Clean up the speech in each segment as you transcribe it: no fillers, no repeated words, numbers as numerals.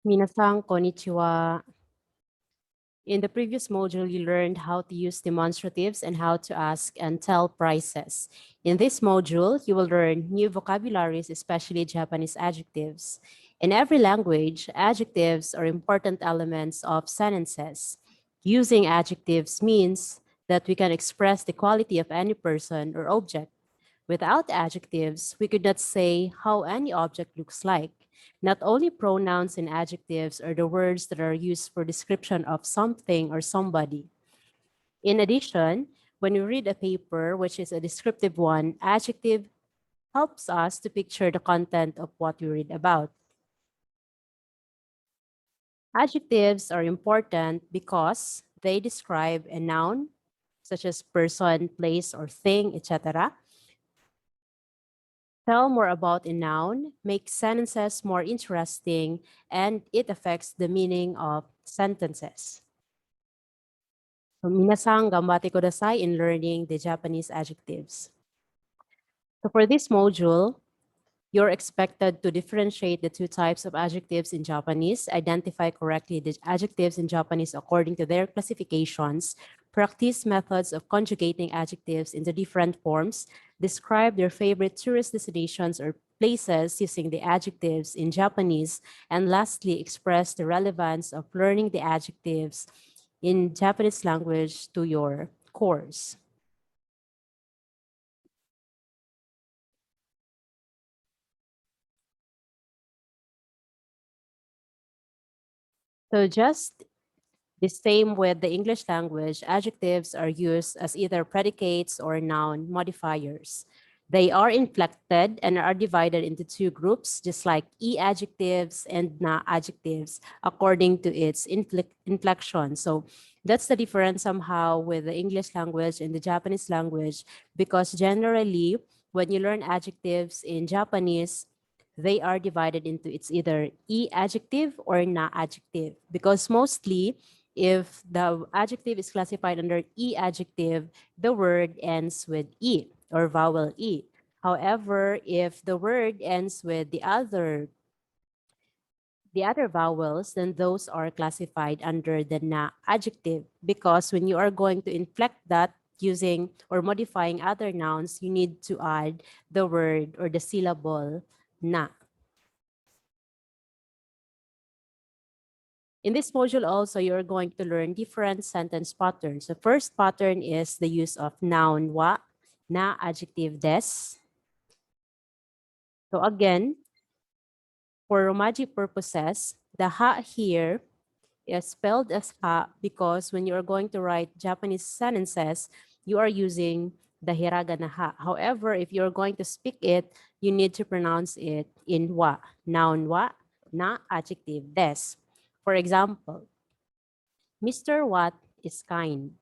Minasan, konnichiwa. In the previous module, you learned how to use demonstratives and how to ask and tell prices. In this module, you will learn new vocabularies, especially Japanese adjectives. In every language, adjectives are important elements of sentences. Using adjectives means that we can express the quality of any person or object. Without adjectives, we could not say how any object looks like. Not only pronouns and adjectives are the words that are used for description of something or somebody. In addition, when we read a paper, which is a descriptive one, adjective helps us to picture the content of what we read about. Adjectives are important because they describe a noun, such as person, place, or thing, etc. Tell more about a noun, make sentences more interesting, and it affects the meaning of sentences. So, minasan ganbate kudasai in learning the Japanese adjectives. So for this module, you're expected to differentiate the two types of adjectives in Japanese, identify correctly the adjectives in Japanese according to their classifications, practice methods of conjugating adjectives into different forms, describe their favorite tourist destinations or places using the adjectives in Japanese, and lastly, express the relevance of learning the adjectives in Japanese language to your course. So just the same with the English language, adjectives are used as either predicates or noun modifiers. They are inflected and are divided into two groups, just like i-adjectives and na-adjectives, according to its inflection. So that's the difference somehow with the English language and the Japanese language, because generally, when you learn adjectives in Japanese, they are divided into it's either i-adjective or na-adjective, because mostly if the adjective is classified under e-adjective, the word ends with e or vowel e. However, if the word ends with the other vowels, then those are classified under the na-adjective, because when you are going to inflect that using or modifying other nouns, you need to add the word or the syllable na. In this module also, you're going to learn different sentence patterns. The first pattern is the use of noun wa, na-adjective des. So again, for romaji purposes, the ha here is spelled as ha because when you are going to write Japanese sentences, you are using the hiragana ha. However, if you're going to speak it, you need to pronounce it in wa, noun wa, na-adjective des. For example, Mr. Watt is kind.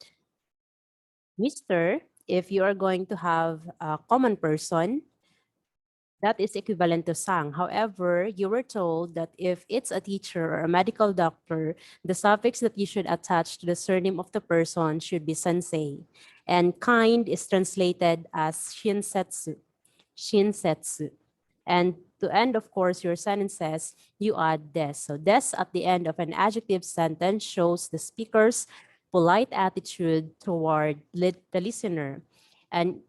Mr., if you are going to have a common person, that is equivalent to sang. However, you were told that if it's a teacher or a medical doctor, the suffix that you should attach to the surname of the person should be sensei. And kind is translated as shinsetsu. Shinsetsu. And to end, of course, your sentences, you add des. So des at the end of an adjective sentence shows the speaker's polite attitude toward the listener. And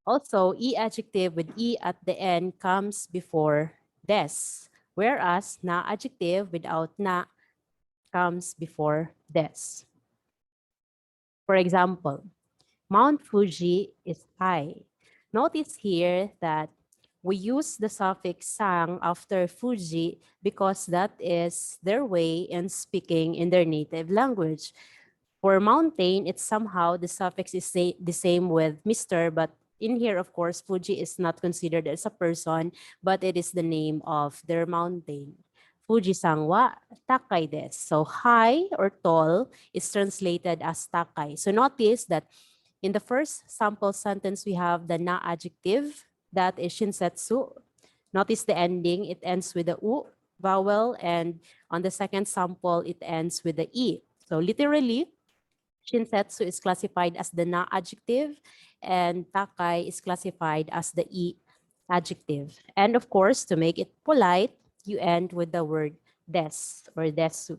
also, e-adjective with e at the end comes before des, whereas na-adjective without na comes before des. For example, Mount Fuji is high. Notice here that we use the suffix sang after Fuji because that is their way in speaking in their native language. For mountain, it's somehow the suffix is the same with Mr., but in here, of course, Fuji is not considered as a person, but it is the name of their mountain. Fuji-san wa takai desu. So high or tall is translated as takai. So notice that in the first sample sentence, we have the na-adjective, that is shinsetsu. Notice the ending, it ends with the u vowel, and on the second sample, it ends with the e. So literally, shinsetsu is classified as the na-adjective, and takai is classified as the e-adjective. And of course, to make it polite, you end with the word des or desu.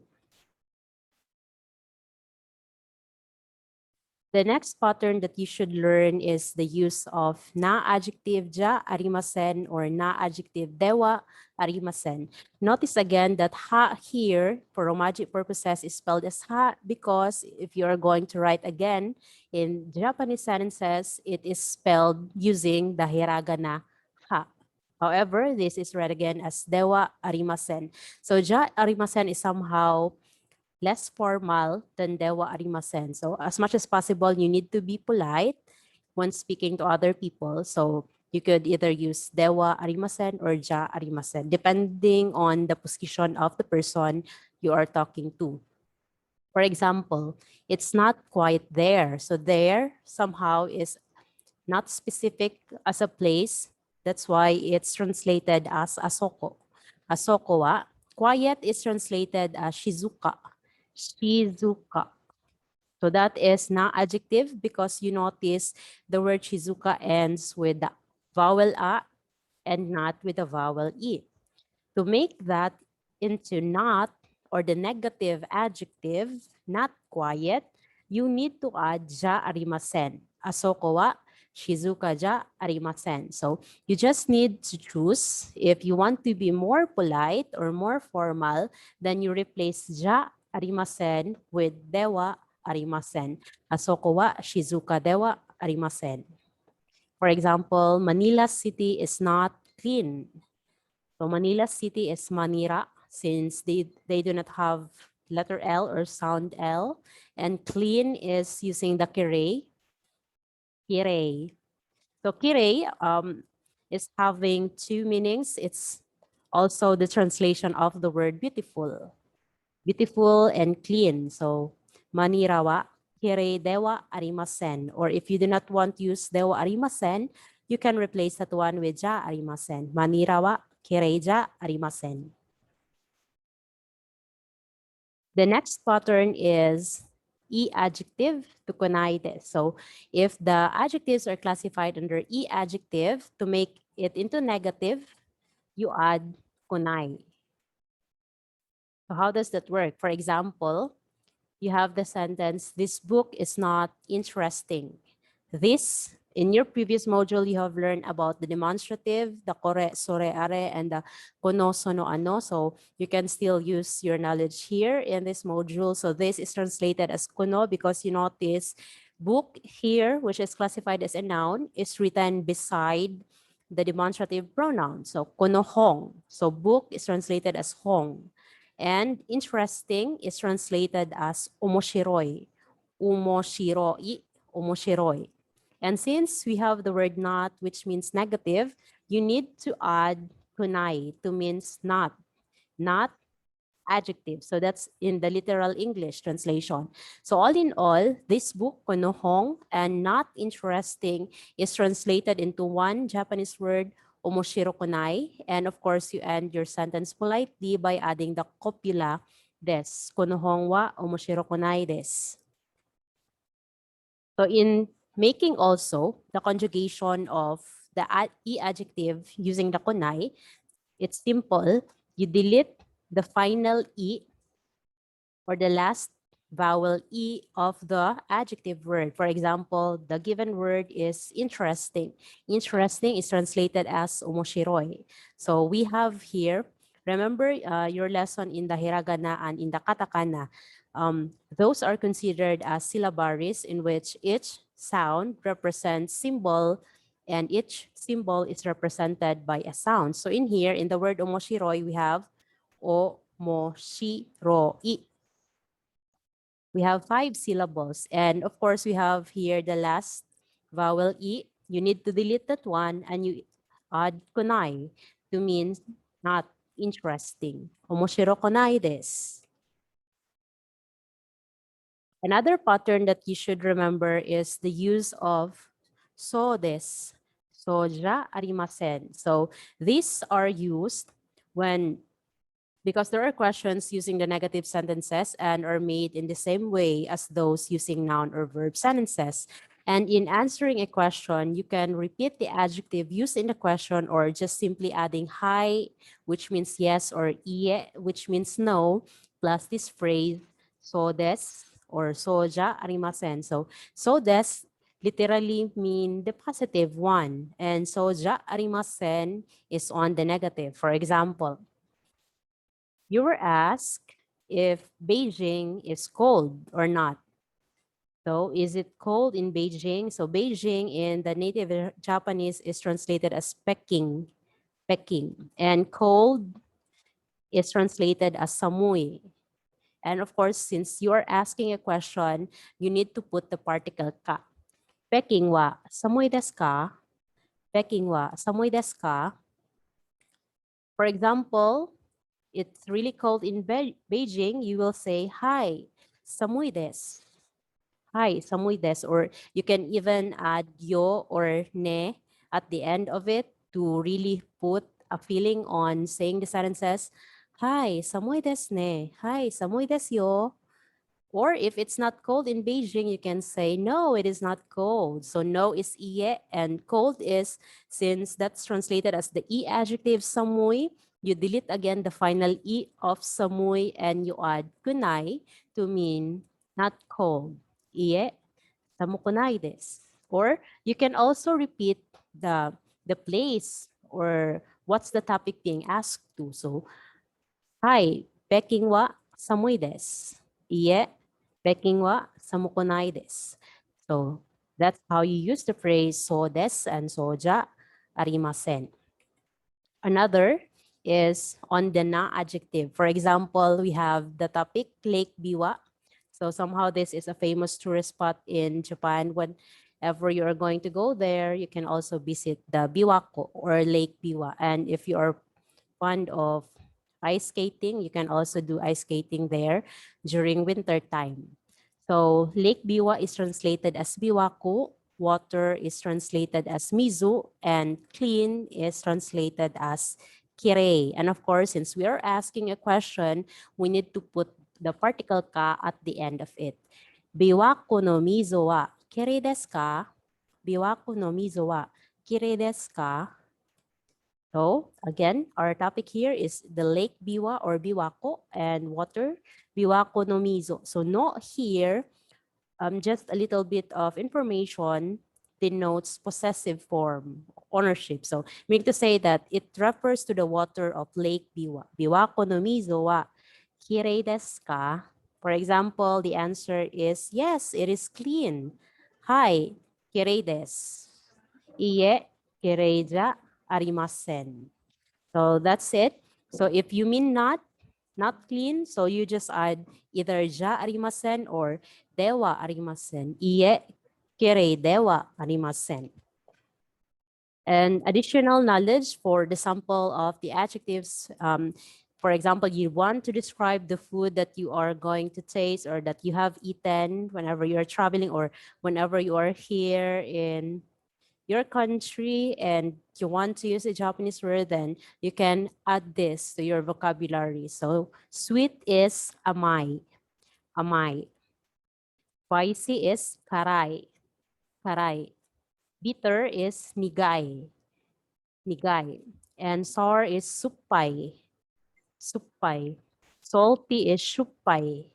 The next pattern that you should learn is the use of na-adjective ja arimasen or na-adjective dewa arimasen. Notice again that ha here for romaji purposes is spelled as ha because if you are going to write again in Japanese sentences, it is spelled using the hiragana ha. However, this is read again as dewa arimasen. So ja arimasen is somehow less formal than dewa arimasen. So as much as possible, you need to be polite when speaking to other people. So you could either use dewa arimasen or ja arimasen, depending on the position of the person you are talking to. For example, it's not quite there. So there somehow is not specific as a place. That's why it's translated as asoko. Asoko wa. Quiet is translated as shizuka. Shizuka. So that is na-adjective because you notice the word shizuka ends with the vowel a and not with the vowel e. To make that into not or the negative adjective, not quiet, you need to add ja arimasen. Asoko wa shizuka ja arimasen. So you just need to choose if you want to be more polite or more formal, then you replace ja arimasen with dewa arimasen. Asoko wa shizuka dewa arimasen. For example, Manila city is not clean. So Manila City is Manira since they do not have letter L or sound L. And clean is using the kirei. Kirei. So kirei is having two meanings. It's also the translation of the word beautiful. Beautiful and clean. So Manira wa kirei dewa arimasen. Or if you do not want to use dewa arimasen, you can replace that one with ja arimasen. Manira wa kirei ja arimasen. The next pattern is i-adjective to kunaides. So if the adjectives are classified under i-adjective, to make it into negative, you add kunai. So how does that work? For example, you have the sentence, this book is not interesting. This, in your previous module, you have learned about the demonstrative, the kore, sore, are, and the kono, sono, ano. So you can still use your knowledge here in this module. So this is translated as kono because you notice book here, which is classified as a noun, is written beside the demonstrative pronoun. So kono hong. So book is translated as hong. And interesting is translated as omoshiroi. Umoshiroi, omoshiroi. And since we have the word not, which means negative, you need to add kunai to means not adjective. So that's in the literal English translation. So all in all, this book, konohong, and not interesting is translated into one Japanese word, omoshiro kunai. And of course, you end your sentence politely by adding the copula des. Konohong wa omoshiro kunai des. So in making also the conjugation of the i-adjective using the kunai, it's simple. You delete the final e or the last vowel e of the adjective word. For example, the given word is interesting. Interesting is translated as omoshiroi. So we have here, remember your lesson in the hiragana and in the katakana. Those are considered as syllabaries in which each sound represents symbol and each symbol is represented by a sound. So in here, in the word omoshiroi, we have omoshiroi. We have 5 syllables. And of course, we have here the last vowel E. You need to delete that one and you add kunai to mean not interesting. Omoshiro kunai desu. Another pattern that you should remember is the use of so desu, soja arimasen. So these are used when because there are questions using the negative sentences and are made in the same way as those using noun or verb sentences. And in answering a question, you can repeat the adjective used in the question or just simply adding hi, which means yes, or ie, which means no, plus this phrase, so des or soja arimasen. So des literally mean the positive one, and soja arimasen is on the negative. For example, you were asked if Beijing is cold or not. So is it cold in Beijing? So Beijing in the native Japanese is translated as Peking, Peking. And cold is translated as samui. And of course, since you are asking a question, you need to put the particle ka. Peking wa samui desu ka? Peking wa samui desu ka? For example, it's really cold in Beijing, you will say, hi, samui desu. Hi, samui desu. Or you can even add yo or ne at the end of it to really put a feeling on saying the sentences. Hi, samui desu ne. Hi, samui desu yo. Or if it's not cold in Beijing, you can say, no, it is not cold. So no is iye and cold is, since that's translated as the i-adjective samui, you delete again the final i of samui and you add kunai to mean not cold. Iye, samukunai desu. Or you can also repeat the place or what's the topic being asked to. So, hi, peking wa samui desu. Iye, peking wa samukunai desu. So that's how you use the phrase so desu and soja arimasen. Another is on the na-adjective. For example, we have the topic Lake Biwa. So somehow this is a famous tourist spot in Japan. Whenever you are going to go there, you can also visit the Biwako or Lake Biwa. And if you are fond of ice skating, you can also do ice skating there during winter time. So Lake Biwa is translated as Biwako, water is translated as Mizu, and clean is translated as Kirei. And of course, since we are asking a question, we need to put the particle ka at the end of it. Biwako no mizo wa kirei desu ka? Biwako no mizo wa kirei desu ka? So again, our topic here is the Lake Biwa or Biwako and water, Biwako no mizo. So no here, just a little bit of information denotes possessive form, ownership. So meaning to say that it refers to the water of Lake Biwa. Biwako no mizo wa kirei desu ka? For example, the answer is yes, it is clean. Hi, kirei desu. Iye, kirei ja arimasen. So that's it. So if you mean not clean, so you just add either ja arimasen or dewa arimasen. Iye, kirei dewa arimasen. And additional knowledge for the sample of the adjectives. For example, you want to describe the food that you are going to taste or that you have eaten whenever you're traveling or whenever you are here in your country and you want to use a Japanese word, then you can add this to your vocabulary. So sweet is amai, amai. Spicy is karai, karai. Bitter is nigai, nigai. And sour is suppai, suppai. Salty is shuppai,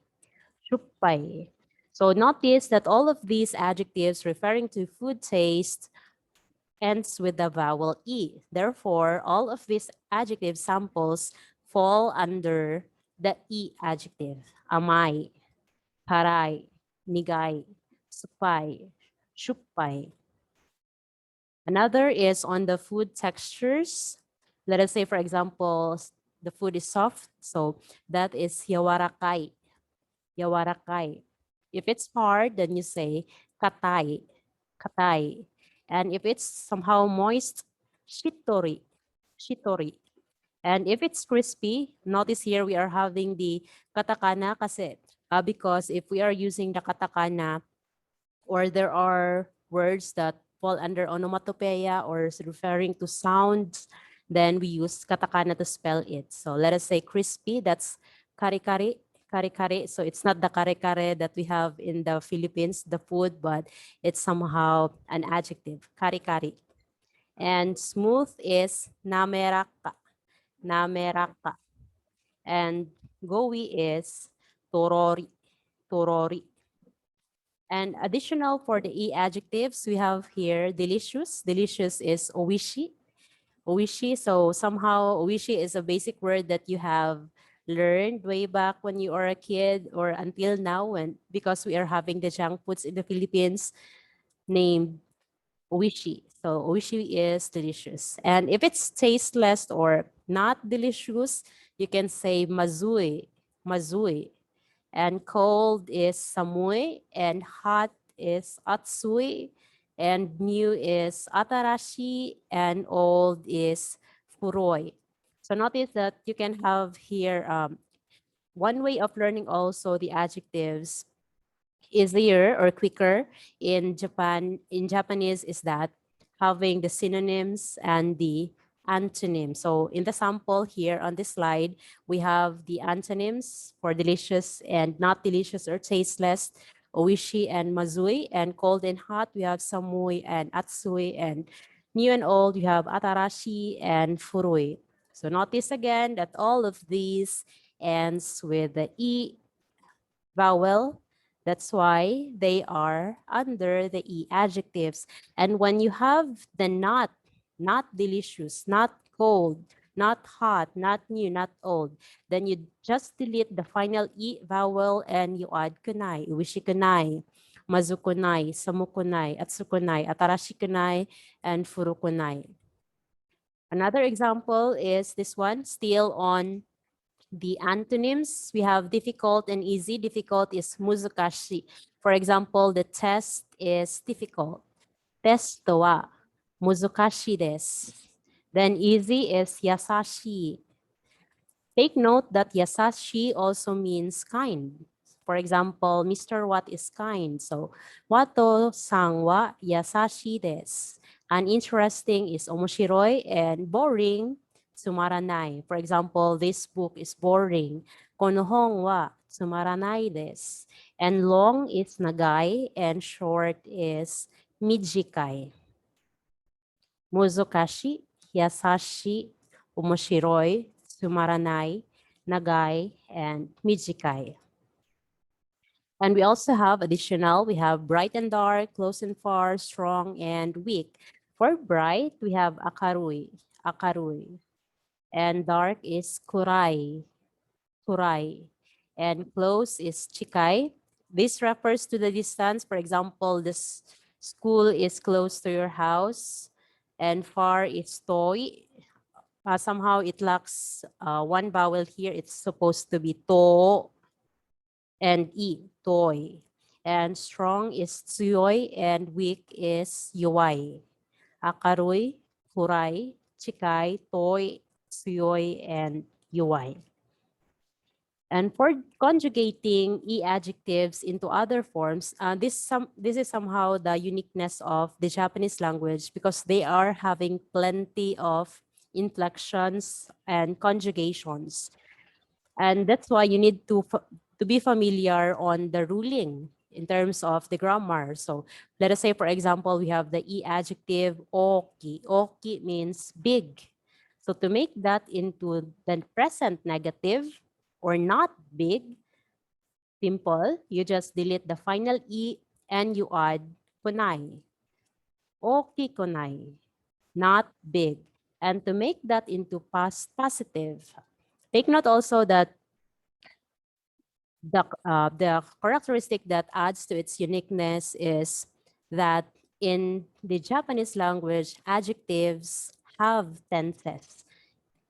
shuppai. So notice that all of these adjectives referring to food taste ends with the vowel E. Therefore, all of these adjective samples fall under the E adjective. Amai, parai, nigay, supai, shupay. Another is on the food textures. Let us say, for example, the food is soft. So that is yawarakai, yawarakai. If it's hard, then you say katay, katay. And if it's somehow moist, shitori, shitori. And if it's crispy, notice here we are having the katakana kasi, because if we are using the katakana or there are words that fall under onomatopoeia or is referring to sounds, then we use katakana to spell it. So let us say crispy, that's kari-kari. Kare-kare. So it's not the kare-kare that we have in the Philippines, the food, but it's somehow an adjective. Kare-kare. And smooth is nameraka. Nameraka. And gowi is torori. Torori. And additional for the e-adjectives, we have here delicious. Delicious is oishi. Oishi. So somehow oishi is a basic word that you have learned way back when you are a kid or until now, when because we are having the junk foods in the Philippines named oishi. So oishi is delicious. And if it's tasteless or not delicious, you can say mazui. Mazui. And cold is samui, and hot is atsui, and new is atarashi, and old is furoi. So notice that you can have here one way of learning also the adjectives easier or quicker in Japan, in Japanese, is that having the synonyms and the antonyms. So in the sample here on this slide, we have the antonyms for delicious and not delicious or tasteless, oishi and mazui, and cold and hot, we have samui and atsui, and new and old, we have atarashi and furui. So notice again that all of these ends with the e vowel. That's why they are under the e adjectives. And when you have the not delicious, not cold, not hot, not new, not old, then you just delete the final e vowel and you add kunai, uwishikunai, mazukunai, samukunai, atsukunai, atarashikunai, and furukunai. Another example is this one, still on the antonyms. We have difficult and easy. Difficult is muzukashi. For example, the test is difficult. Testo wa muzukashi desu. Then easy is yasashi. Take note that yasashi also means kind. For example, Mr. Watt is kind. So, Wato-san wa yasashi desu. Uninteresting is omoshiroi, and boring, tsumaranai. For example, this book is boring. Kono hon wa tsumaranai desu. And long is nagai, and short is mijikai. Muzukashi, yasashi, omoshiroi, tsumaranai, nagai, and mijikai. And we also have additional, we have bright and dark, close and far, strong and weak. For bright, we have akarui, akarui. And dark is kurai, kurai. And close is chikai. This refers to the distance. For example, this school is close to your house, and far is toy. Somehow it lacks one vowel here. It's supposed to be to and i, toy. And strong is tsuyoy, and weak is yuwai. Akaroy, kuray, chikay, toy, tsuyoy, and yuwai. And for conjugating e-adjectives into other forms, this is somehow the uniqueness of the Japanese language, because they are having plenty of inflections and conjugations. And that's why you need to be familiar on the ruling in terms of the grammar. So let us say, for example, we have the e-adjective oki. Oki means big. So to make that into the present negative, or not big, simple, you just delete the final e and you add kunai. Oki kunai, not big. And to make that into past positive, take note also that the characteristic that adds to its uniqueness is that in the Japanese language, adjectives have tenses.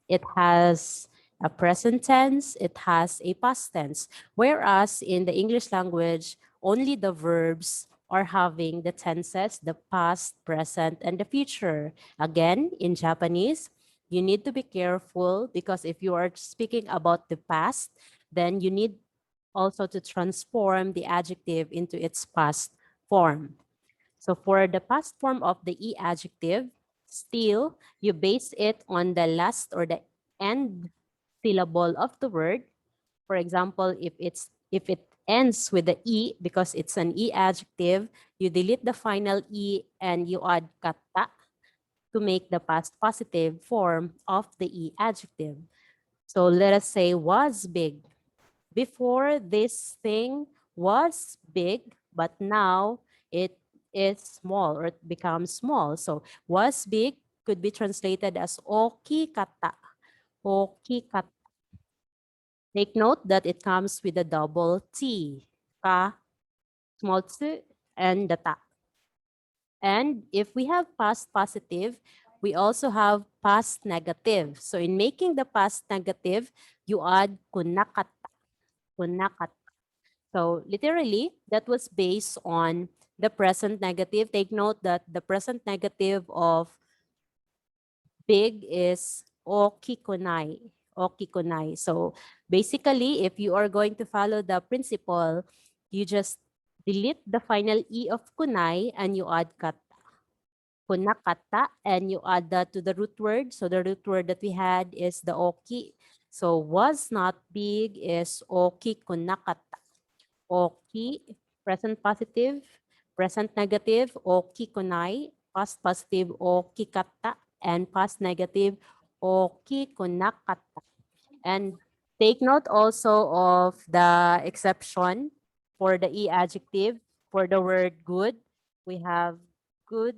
It has a present tense, it has a past tense. Whereas in the English language, only the verbs are having the tenses, the past, present, and the future. Again, in Japanese, you need to be careful, because if you are speaking about the past, then you need also to transform the adjective into its past form. So for the past form of the e-adjective, still, you base it on the last or the end syllable of the word. For example, if it ends with the e because it's an e adjective, you delete the final e and you add kata to make the past positive form of the e adjective. So let us say was big. Before, this thing was big, but now it is small or it becomes small. So was big could be translated as oki kata. Oki kata. Take note that it comes with a double T. Ka, small t, and the ta. And if we have past positive, we also have past negative. So in making the past negative, you add kunakata. Kunakata. So literally, that was based on the present negative. Take note that the present negative of big is okikunai. Okikunai. So basically, if you are going to follow the principle, you just delete the final e of kunai and you add kata. Kunakata and you add that to the root word. So the root word that we had is the oki. So was not big is oki kunakata. Oki, present positive, present negative, oki kunai, past positive, oki kata, and past negative, oki kunakata. And take note also of the exception for the e adjective for the word good. We have good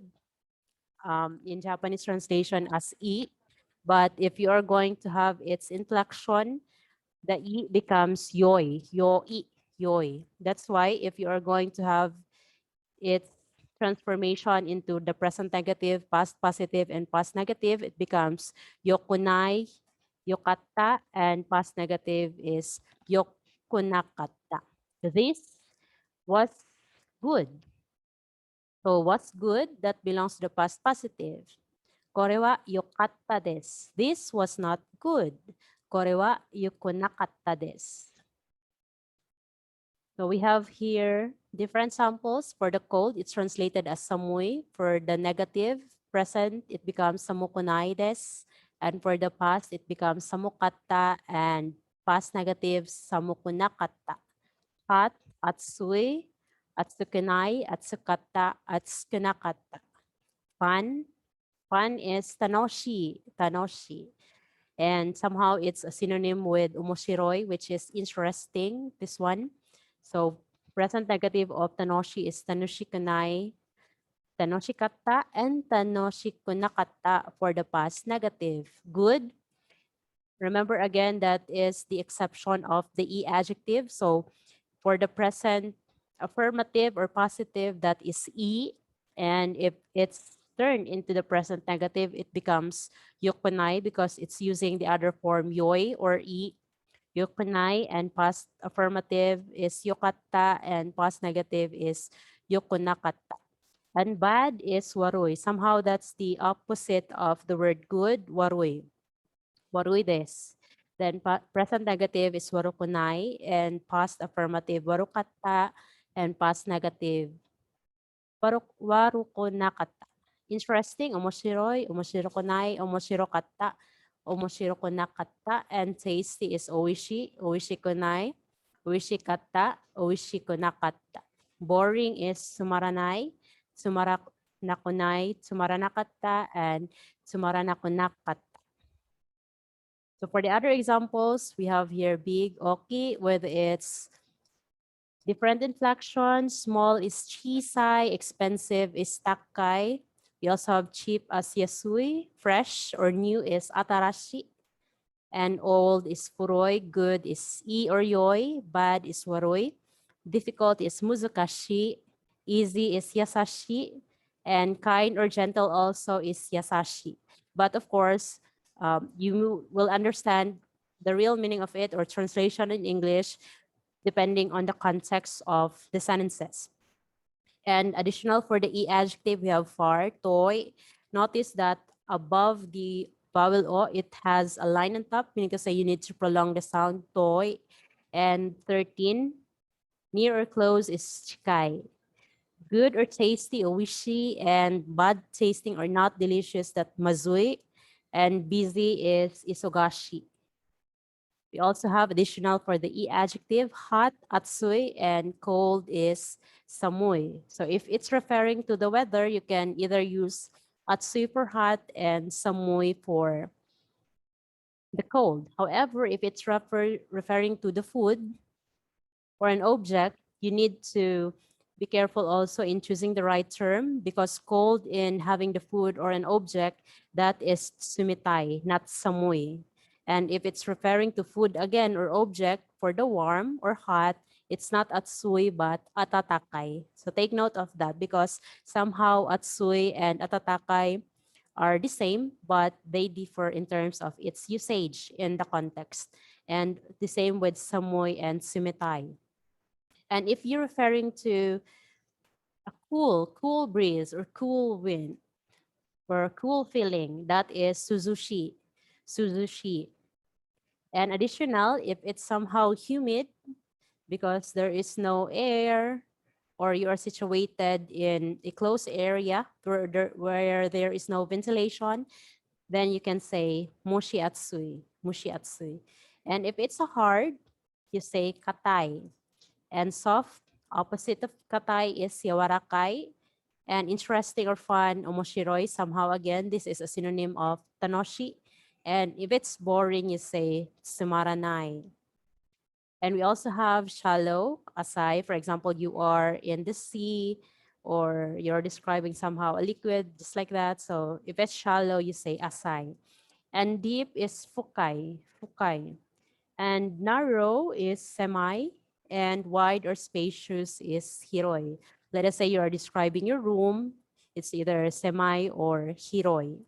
in Japanese translation as e, but if you are going to have its inflection, the e becomes yoi, yoi, yoi. That's why if you are going to have its transformation into the present negative, past positive, and past negative, it becomes yokunai, yokata, and past negative is yokunakata. This was good. So what's good? That belongs to the past positive. これは良かったです. This was not good. これは良くなかったです. So we have here different samples. For the cold, it's translated as samui. For the negative, present, it becomes samukunai desu. And for the past, it becomes samukata. And past negative, samukunakata. Hot, atsui, atsukunai, atsukata, atsukunakata. Fun, fun is tanoshi, tanoshi. And somehow it's a synonym with umoshiroi, which is interesting, this one. So present negative of tanoshi is tanoshikunai, tanoshikata, and tanoshikunakata for the past negative. Good. Remember again, that is the exception of the e adjective. So for the present affirmative or positive, that is e. And if it's turned into the present negative, it becomes yokunai because it's using the other form yoi or e. Yokunai, and past affirmative is yokata and past negative is yokunakata. And bad is warui. Somehow that's the opposite of the word good, warui. Warui des. Then present negative is warukunai and past affirmative warukata and past negative warukunakata. Interesting, omoshiroi, omoshirokunai, omoshirokata, omoshirokunakata, and tasty is oishi, oishikunai, oishikata, oishikunakata. Boring is sumaranai, sumarakunai, sumaranakata, and sumaranakunakata. So for the other examples, we have here big oki with its different inflections. Small is chisai, expensive is takai. We also have cheap as yasui, fresh or new is atarashi, and old is furoi, good is i or yoi, bad is waroi, difficult is muzukashi, easy is yasashi, and kind or gentle also is yasashi. But of course, you will understand the real meaning of it or translation in English depending on the context of the sentences. And additional for the e adjective, we have far, toy. Notice that above the vowel o, it has a line on top, meaning to say you need to prolong the sound toy. And 13, near or close is chikai. Good or tasty, oishi, and bad tasting or not delicious, that mazui. And busy is isogashi. We also have additional for the e-adjective, hot, atsui, and cold is samui. So if it's referring to the weather, you can either use atsui for hot and samui for the cold. However, if it's referring to the food or an object, you need to be careful also in choosing the right term, because cold in having the food or an object, that is sumitai, not samui. And if it's referring to food again or object for the warm or hot, it's not atsui but atatakai. So take note of that, because somehow atsui and atatakai are the same, but they differ in terms of its usage in the context. And the same with samoy and sumitai. And if you're referring to a cool breeze or cool wind or cool feeling, that is suzushi, suzushi. And additional, if it's somehow humid because there is no air, or you are situated in a closed area where there is no ventilation, then you can say mushiatsui, mushiatsui. And if it's a hard, you say katay. And soft, opposite of katay is yawarakai. And interesting or fun, omoshiroi, somehow again, this is a synonym of tanoshi. And if it's boring, you say sumaranai. And we also have shallow, asai. For example, you are in the sea or you're describing somehow a liquid, just like that. So if it's shallow, you say asai. And deep is fukai, fukai. And narrow is semi, and wide or spacious is hiroi. Let us say you are describing your room, it's either semi or hiroi.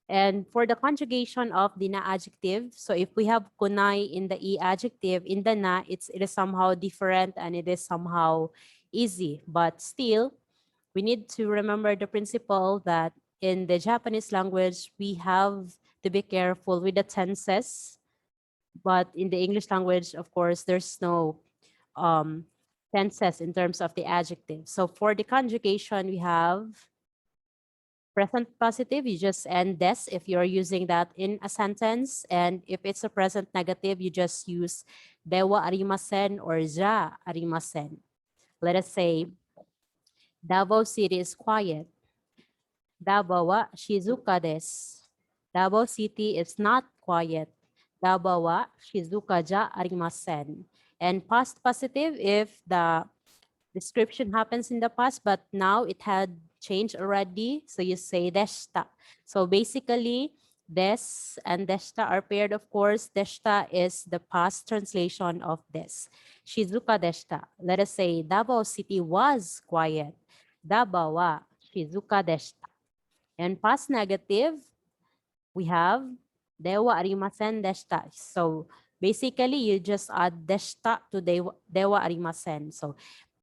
And for the conjugation of the na-adjective, so if we have kunai in the e-adjective, in the na, it is somehow different and it is somehow easy. But still, we need to remember the principle that in the Japanese language, we have to be careful with the tenses. But in the English language, of course, there's no tenses in terms of the adjective. So for the conjugation, we have present positive, you just end des if you're using that in a sentence. And if it's a present negative, you just use dewa arimasen or ja arimasen. Let us say, Davao City is quiet. Davao wa shizuka desu. Davao City is not quiet. Davao wa shizuka ja arimasen. And past positive, if the description happens in the past, but now it had changed already. So you say deshta. So basically, des and deshta are paired, of course. Deshta is the past translation of des. Shizuka deshta. Let us say Davao City was quiet. Davao wa shizuka deshta. And past negative, we have dewa arimasen deshta. So basically, you just add deshta to dewa arimasen. So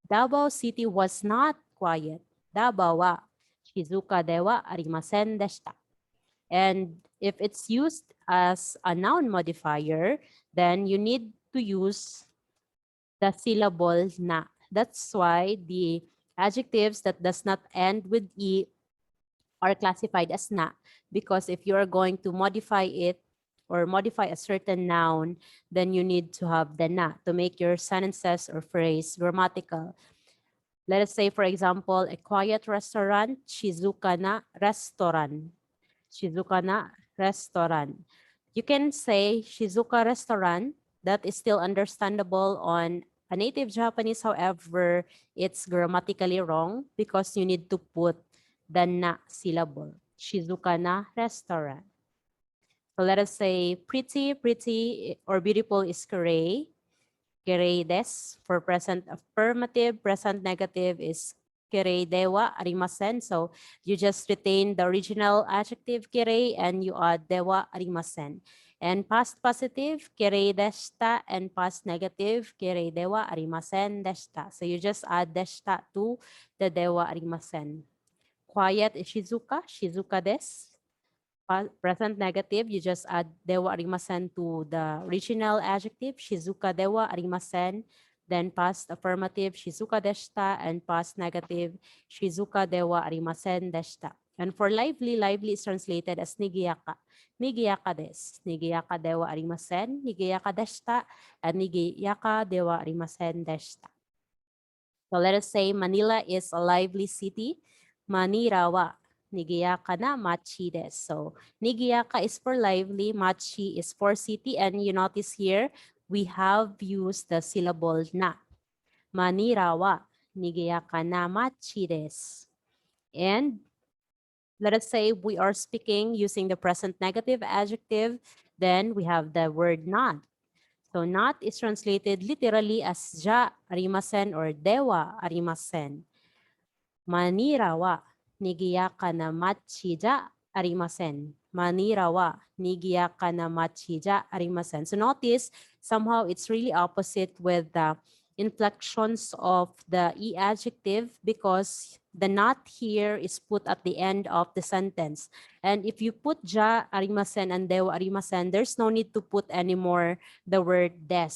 Davao City was not quiet. Davao wa shizuka dewa arimasen deshita. And if it's used as a noun modifier, then you need to use the syllable na. That's why the adjectives that does not end with e are classified as na, because if you are going to modify it or modify a certain noun, then you need to have the na to make your sentences or phrase grammatical. Let us say, for example, a quiet restaurant, shizuka na restaurant. Shizuka na restaurant. You can say Shizuka restaurant. That is still understandable on a native Japanese. However, it's grammatically wrong because you need to put the na syllable. Shizuka na restaurant. So let us say pretty, pretty or beautiful is kirei. Kirei des for present affirmative. Present negative is kirei dewa arimasen. So you just retain the original adjective kirei and you add dewa arimasen. And past positive, kirei deshita, and past negative, kirei dewa arimasen deshita. So you just add deshita to the dewa arimasen. Quiet is shizuka, shizuka desu. Present negative, you just add dewa arimasen to the original adjective, shizuka dewa arimasen. Then past affirmative, shizuka deshita, and past negative, shizuka dewa arimasen deshita. And for lively, lively is translated as nigiyaka. Nigiyaka desu. Nigiyaka de wa arimasen. Nigiyaka deshita. And nigiyaka de wa arimasen deshita. So let us say Manila is a lively city. Manila wa nigiyaka na machi desu. So nigiyaka is for lively, machi is for city. And you notice here, we have used the syllable na. Manila wa nigiyaka na machi desu. And let us say we are speaking using the present negative adjective, then we have the word not. So not is translated literally as ja arimasen or dewa arimasen. Manira wa nigiyaka na machi ja arimasen. Manira wa nigiyaka na machi ja arimasen. So notice somehow it's really opposite with the inflections of the i-adjective because the not here is put at the end of the sentence. And if you put ja arimasen and dewa arimasen, there's no need to put anymore the word des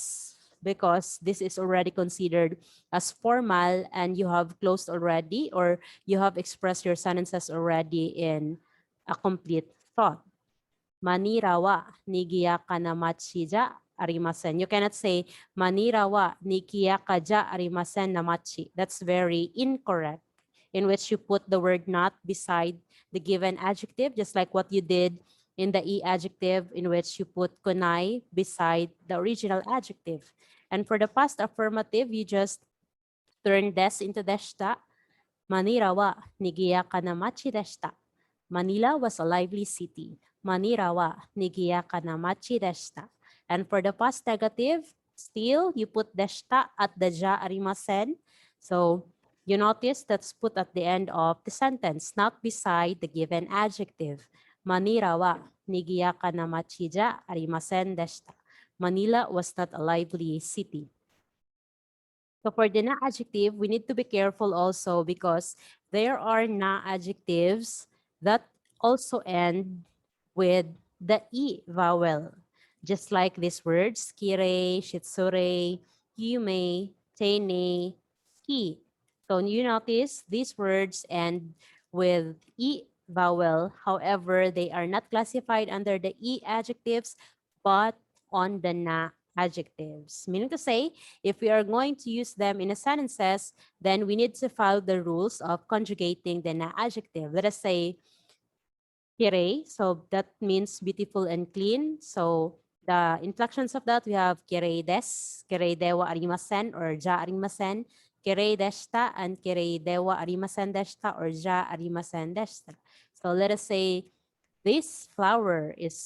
because this is already considered as formal and you have closed already or you have expressed your sentences already in a complete thought. Manira wa nigiyaka na machi ja arimasen. You cannot say manira wa nigiyaka ja arimasen na machi. That's very incorrect, in which you put the word not beside the given adjective, just like what you did in the i-adjective, in which you put kunai beside the original adjective. And for the past affirmative, you just turn des into deshita. Manila wa nigiyaka na machi deshita. Manila was a lively city. Manila wa nigiyaka na machi deshita. And for the past negative, still you put deshita at the ja arimasen. So you notice that's put at the end of the sentence, not beside the given adjective. Manila wa nigiyaka na machi ja arimasen deshita. Manila was not a lively city. So for the na-adjective, we need to be careful also because there are na-adjectives that also end with the e vowel. Just like these words, kire, shitsure, yume, tene, ki. So you notice these words end with e vowel. However, they are not classified under the e adjectives, but on the na adjectives. Meaning to say, if we are going to use them in a sentences, then we need to follow the rules of conjugating the na-adjective. Let us say, kire, so that means beautiful and clean. So the inflections of that, we have kire des, kire dewa arimasen or ja arimasen, kire deshta, and kire dewa arimasen deshta or ja arimasen deshta. So let us say, this flower is